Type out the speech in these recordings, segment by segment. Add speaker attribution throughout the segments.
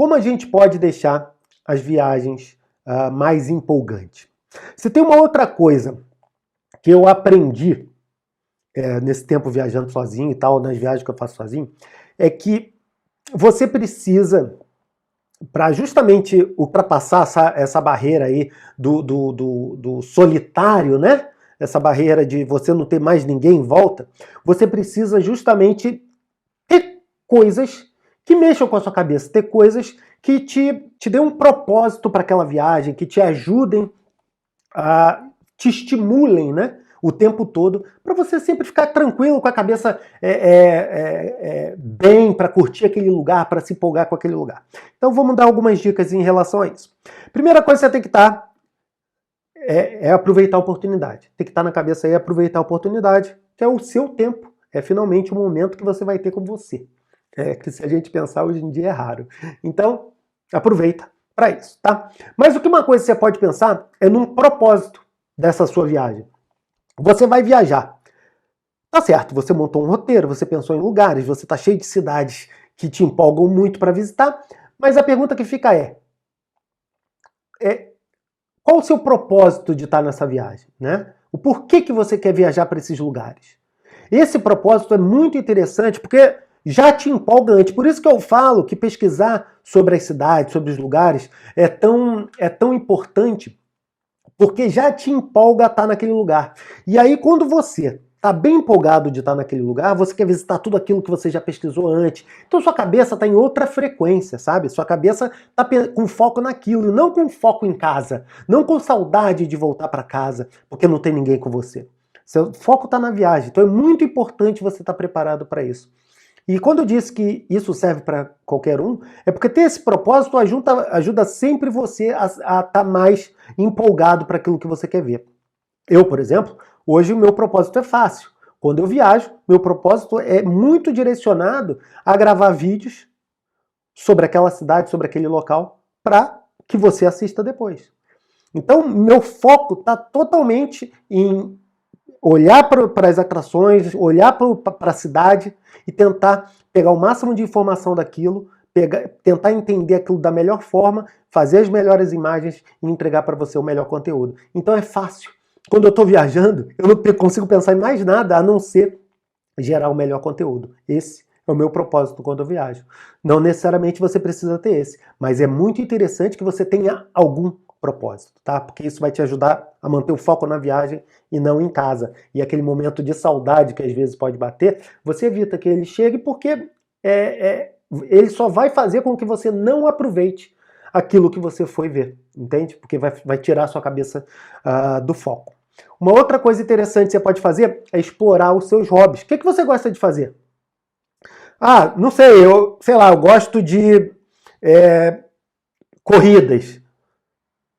Speaker 1: como a gente pode deixar as viagens mais empolgantes? Se tem uma outra coisa que eu aprendi nesse tempo viajando sozinho e tal, nas viagens que eu faço sozinho, é que você precisa, para justamente ultrapassar essa barreira aí do solitário, né? Essa barreira de você não ter mais ninguém em volta, você precisa justamente ter coisas que mexam com a sua cabeça, ter coisas que te dêem um propósito para aquela viagem, que te ajudem, te estimulem, né? O tempo todo, para você sempre ficar tranquilo, com a cabeça bem, para curtir aquele lugar, para se empolgar com aquele lugar. Então vamos dar algumas dicas em relação a isso. Primeira coisa que você tem que estar aproveitar a oportunidade. Tem que estar na cabeça aí aproveitar a oportunidade, que é o seu tempo. É finalmente o momento que você vai ter com você. Que se a gente pensar hoje em dia é raro. Então, aproveita para isso, tá? Mas uma coisa que você pode pensar é num propósito dessa sua viagem. Você vai viajar. Tá certo, você montou um roteiro, você pensou em lugares, você tá cheio de cidades que te empolgam muito para visitar, mas a pergunta que fica qual o seu propósito de estar nessa viagem, né? O porquê que você quer viajar para esses lugares? Esse propósito é muito interessante porque já te empolga antes. Por isso que eu falo que pesquisar sobre as cidades, sobre os lugares, é tão importante, porque já te empolga a estar naquele lugar. E aí, quando você está bem empolgado de estar naquele lugar, você quer visitar tudo aquilo que você já pesquisou antes. Então sua cabeça está em outra frequência, sabe? Sua cabeça está com foco naquilo, não com foco em casa, não com saudade de voltar para casa, porque não tem ninguém com você. Seu foco está na viagem, então é muito importante você estar preparado para isso. E quando eu disse que isso serve para qualquer um, é porque ter esse propósito ajuda sempre você a estar mais empolgado para aquilo que você quer ver. Eu, por exemplo, hoje o meu propósito é fácil. Quando eu viajo, meu propósito é muito direcionado a gravar vídeos sobre aquela cidade, sobre aquele local, para que você assista depois. Então, meu foco está totalmente em olhar para as atrações, olhar para a cidade e tentar pegar o máximo de informação daquilo, tentar entender aquilo da melhor forma, fazer as melhores imagens e entregar para você o melhor conteúdo. Então é fácil. Quando eu estou viajando, eu não consigo pensar em mais nada a não ser gerar o melhor conteúdo. Esse é o meu propósito quando eu viajo. Não necessariamente você precisa ter esse, mas é muito interessante que você tenha algum propósito, tá? Porque isso vai te ajudar a manter o foco na viagem e não em casa. E aquele momento de saudade que às vezes pode bater, você evita que ele chegue porque ele só vai fazer com que você não aproveite aquilo que você foi ver, entende? Porque vai tirar a sua cabeça do foco. Uma outra coisa interessante que você pode fazer é explorar os seus hobbies. O que você gosta de fazer? Não sei, eu gosto de corridas.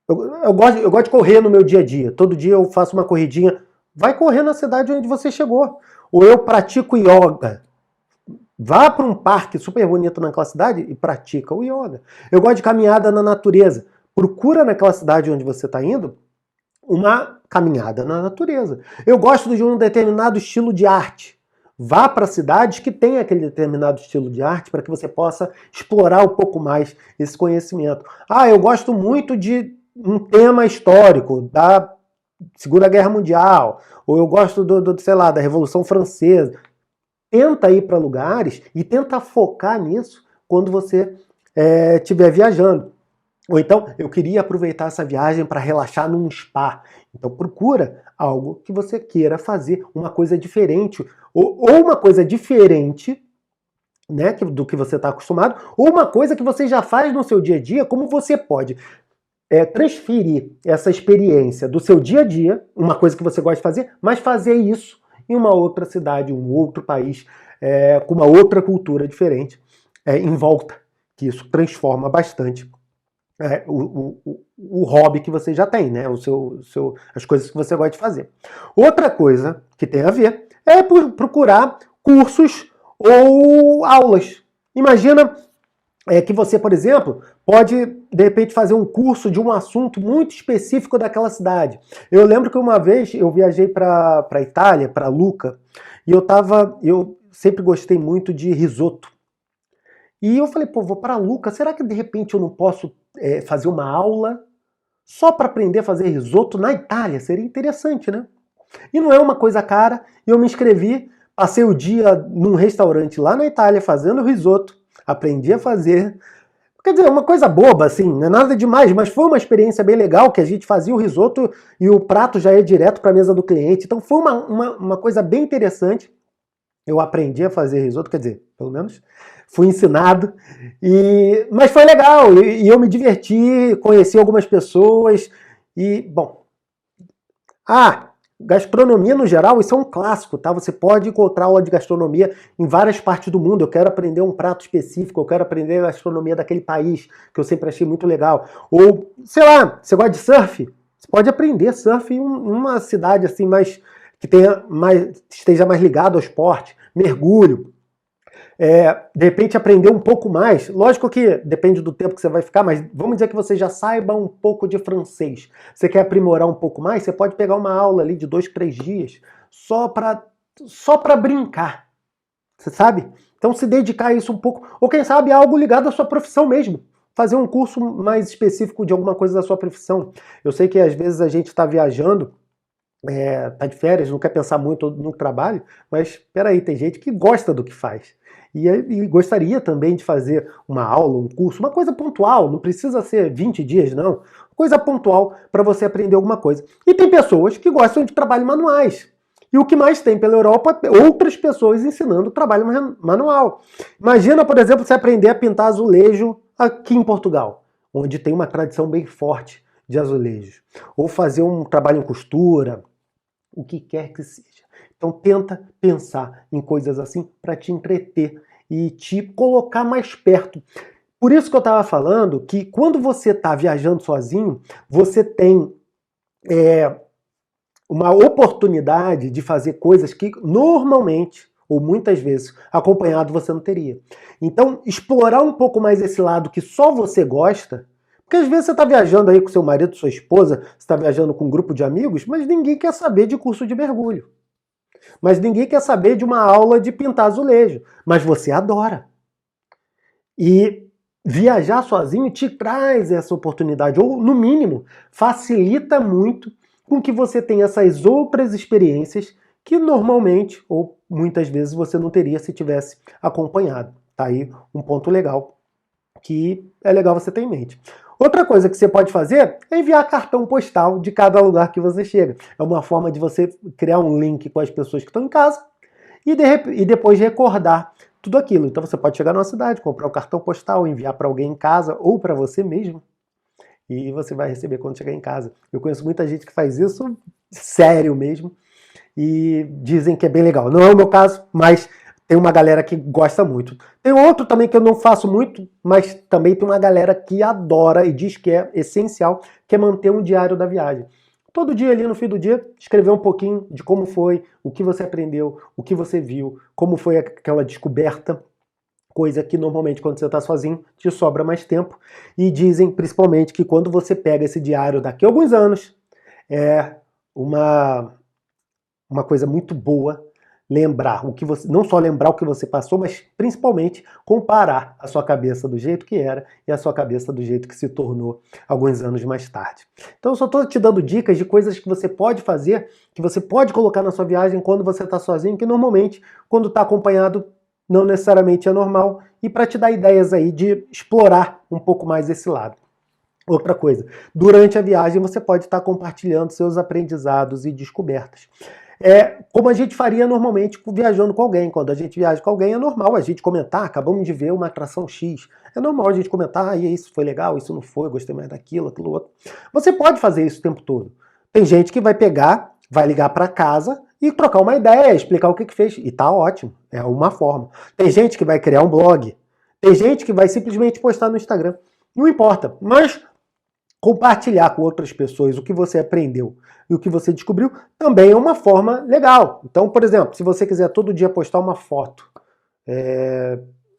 Speaker 1: Eu gosto de correr no meu dia a dia. Todo dia eu faço uma corridinha. Vai correr na cidade onde você chegou. Ou eu pratico yoga. Vá para um parque super bonito naquela cidade e pratica o yoga. Eu gosto de caminhada na natureza. Procura naquela cidade onde você está indo uma caminhada na natureza. Eu gosto de um determinado estilo de arte. Vá para cidades que têm aquele determinado estilo de arte para que você possa explorar um pouco mais esse conhecimento. Eu gosto muito de um tema histórico da Segunda Guerra Mundial, ou eu gosto da Revolução Francesa. Tenta ir para lugares e tenta focar nisso quando você estiver viajando. Ou então, eu queria aproveitar essa viagem para relaxar num spa. Então procura algo que você queira fazer, uma coisa diferente, ou uma coisa diferente, né, do que você está acostumado, ou uma coisa que você já faz no seu dia a dia, como você pode transferir essa experiência do seu dia a dia, uma coisa que você gosta de fazer, mas fazer isso em uma outra cidade, um outro país, com uma outra cultura diferente em volta, que isso transforma bastante o hobby que você já tem, né? As coisas que você gosta de fazer. Outra coisa que tem a ver é procurar cursos ou aulas. Imagina que você, por exemplo, pode, de repente, fazer um curso de um assunto muito específico daquela cidade. Eu lembro que uma vez eu viajei para a Itália, para Lucca, e eu sempre gostei muito de risoto. E eu falei, pô, vou para Lucca, será que de repente eu não posso fazer uma aula só para aprender a fazer risoto na Itália? Seria interessante, né? E não é uma coisa cara, e eu me inscrevi, passei o dia num restaurante lá na Itália fazendo risoto, aprendi a fazer. Quer dizer, uma coisa boba, assim, não é nada demais, mas foi uma experiência bem legal, que a gente fazia o risoto e o prato já ia direto para a mesa do cliente. Então foi uma coisa bem interessante. Eu aprendi a fazer risoto, quer dizer, pelo menos fui ensinado, mas foi legal, e eu me diverti, conheci algumas pessoas, e, bom... gastronomia no geral, isso é um clássico, tá? Você pode encontrar aula de gastronomia em várias partes do mundo. Eu quero aprender um prato específico, eu quero aprender a gastronomia daquele país, que eu sempre achei muito legal. Ou, sei lá, você gosta de surf? Você pode aprender surf em uma cidade assim que esteja mais ligado ao esporte, mergulho. De repente aprender um pouco mais, lógico que depende do tempo que você vai ficar, mas vamos dizer que você já saiba um pouco de francês, você quer aprimorar um pouco mais, você pode pegar uma aula ali de 2, 3 dias só para brincar, você sabe? Então se dedicar a isso um pouco, ou quem sabe algo ligado à sua profissão mesmo, fazer um curso mais específico de alguma coisa da sua profissão. Eu sei que às vezes a gente está viajando, tá de férias, não quer pensar muito no trabalho, mas peraí, tem gente que gosta do que faz. E gostaria também de fazer uma aula, um curso, uma coisa pontual, não precisa ser 20 dias, não. Coisa pontual para você aprender alguma coisa. E tem pessoas que gostam de trabalho manuais. E o que mais tem pela Europa é outras pessoas ensinando trabalho manual. Imagina, por exemplo, você aprender a pintar azulejo aqui em Portugal, onde tem uma tradição bem forte de azulejos. Ou fazer um trabalho em costura, o que quer que seja. Então tenta pensar em coisas assim para te entreter e te colocar mais perto. Por isso que eu estava falando que quando você está viajando sozinho, você tem uma oportunidade de fazer coisas que normalmente, ou muitas vezes, acompanhado você não teria. Então, explorar um pouco mais esse lado que só você gosta, porque às vezes você está viajando aí com seu marido, sua esposa, você está viajando com um grupo de amigos, mas ninguém quer saber de curso de mergulho. Mas ninguém quer saber de uma aula de pintar azulejo. Mas você adora. E viajar sozinho te traz essa oportunidade, ou no mínimo, facilita muito com que você tenha essas outras experiências que normalmente, ou muitas vezes, você não teria se tivesse acompanhado. Tá aí um ponto legal, que é legal você ter em mente. Outra coisa que você pode fazer é enviar cartão postal de cada lugar que você chega. É uma forma de você criar um link com as pessoas que estão em casa e depois recordar tudo aquilo. Então você pode chegar numa cidade, comprar o cartão postal, enviar para alguém em casa ou para você mesmo, e você vai receber quando chegar em casa. Eu conheço muita gente que faz isso sério mesmo e dizem que é bem legal. Não é o meu caso, mas tem uma galera que gosta muito. Tem outro também que eu não faço muito, mas também tem uma galera que adora e diz que é essencial, que é manter um diário da viagem. Todo dia ali no fim do dia, escrever um pouquinho de como foi, o que você aprendeu, o que você viu, como foi aquela descoberta, coisa que normalmente quando você está sozinho te sobra mais tempo. E dizem principalmente que quando você pega esse diário daqui a alguns anos, é uma coisa muito boa lembrar o que você, não só lembrar o que você passou, mas principalmente comparar a sua cabeça do jeito que era e a sua cabeça do jeito que se tornou alguns anos mais tarde. Então eu só estou te dando dicas de coisas que você pode fazer, que você pode colocar na sua viagem quando você está sozinho, que normalmente quando está acompanhado não necessariamente é normal, e para te dar ideias aí de explorar um pouco mais esse lado. Outra coisa, durante a viagem você pode estar compartilhando seus aprendizados e descobertas. Como a gente faria normalmente viajando com alguém. Quando a gente viaja com alguém é normal a gente comentar, acabamos de ver uma atração X. É normal a gente comentar, isso foi legal, isso não foi, gostei mais daquilo, aquilo outro. Você pode fazer isso o tempo todo. Tem gente que vai pegar, vai ligar para casa e trocar uma ideia, explicar o que fez. E tá ótimo, é uma forma. Tem gente que vai criar um blog. Tem gente que vai simplesmente postar no Instagram. Não importa, mas compartilhar com outras pessoas o que você aprendeu e o que você descobriu também é uma forma legal. Então, por exemplo, se você quiser todo dia postar uma foto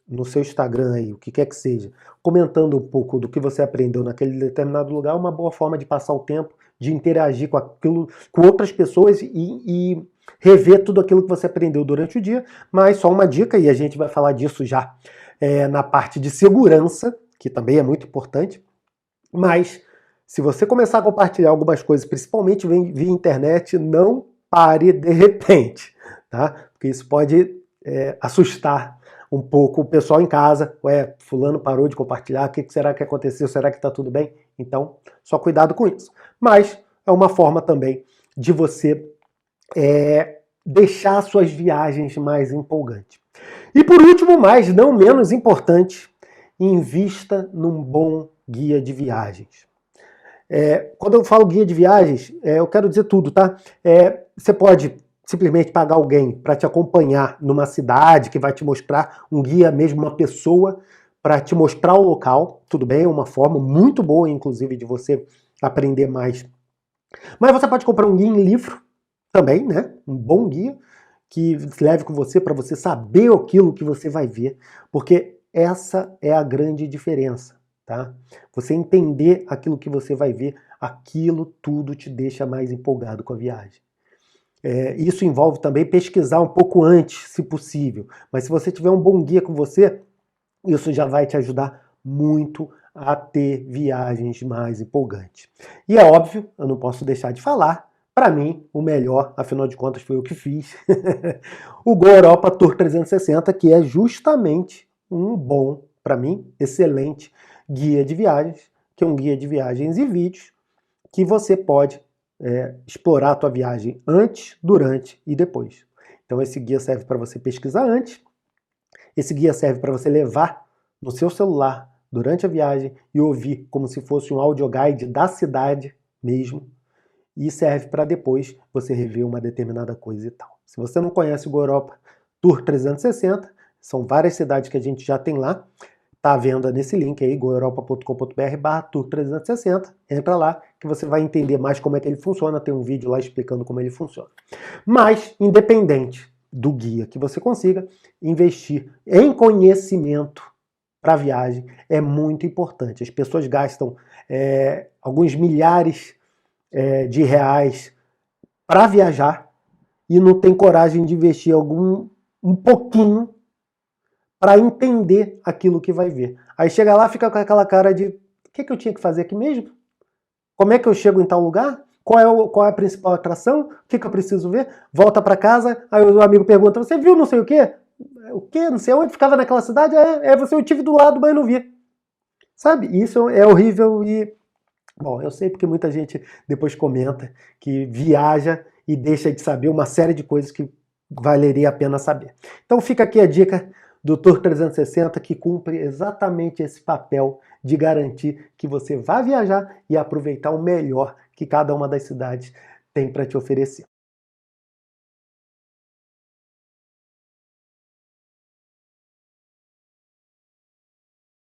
Speaker 1: no seu Instagram, aí, o que quer que seja, comentando um pouco do que você aprendeu naquele determinado lugar, é uma boa forma de passar o tempo, de interagir com aquilo, com outras pessoas e rever tudo aquilo que você aprendeu durante o dia. Mas só uma dica, e a gente vai falar disso já na parte de segurança, que também é muito importante, mas se você começar a compartilhar algumas coisas, principalmente via internet, não pare de repente, tá? Porque isso pode assustar um pouco o pessoal em casa. Ué, fulano parou de compartilhar, o que será que aconteceu? Será que está tudo bem? Então, só cuidado com isso. Mas é uma forma também de você deixar suas viagens mais empolgantes. E por último, mas não menos importante, invista num bom guia de viagens. Quando eu falo guia de viagens, eu quero dizer tudo, tá? Você pode simplesmente pagar alguém para te acompanhar numa cidade, que vai te mostrar um guia mesmo, uma pessoa, para te mostrar o local. Tudo bem, é uma forma muito boa, inclusive, de você aprender mais. Mas você pode comprar um guia em livro também, né? Um bom guia que leve com você para você saber aquilo que você vai ver, porque essa é a grande diferença, tá? Você entender aquilo que você vai ver, aquilo tudo te deixa mais empolgado com a viagem. Isso envolve também pesquisar um pouco antes, se possível. Mas se você tiver um bom guia com você, isso já vai te ajudar muito a ter viagens mais empolgantes. E é óbvio, eu não posso deixar de falar, para mim, o melhor, afinal de contas foi eu que fiz, o Go Europa Tour 360, que é justamente um bom, para mim, excelente guia de viagens, que é um guia de viagens e vídeos, que você pode explorar a tua viagem antes, durante e depois. Então esse guia serve para você pesquisar antes, esse guia serve para você levar no seu celular durante a viagem e ouvir como se fosse um audioguide da cidade mesmo, e serve para depois você rever uma determinada coisa e tal. Se você não conhece o Go Europa Tour 360, são várias cidades que a gente já tem lá, está à venda nesse link aí, goeuropa.com.br/tour360. Entra lá que você vai entender mais como é que ele funciona. Tem um vídeo lá explicando como ele funciona. Mas, independente do guia que você consiga, investir em conhecimento para viagem é muito importante. As pessoas gastam alguns milhares de reais para viajar e não tem coragem de investir um pouquinho para entender aquilo que vai ver. Aí chega lá, fica com aquela cara de: o que eu tinha que fazer aqui mesmo? Como é que eu chego em tal lugar? Qual é a principal atração? O que eu preciso ver? Volta para casa, aí o amigo pergunta: você viu não sei o quê? O quê? Não sei onde? Ficava naquela cidade? Eu tive do lado, mas não vi. Sabe? Isso é horrível e... Bom, eu sei porque muita gente depois comenta que viaja e deixa de saber uma série de coisas que valeria a pena saber. Então fica aqui a dica do Tour 360, que cumpre exatamente esse papel de garantir que você vá viajar e aproveitar o melhor que cada uma das cidades tem para te oferecer.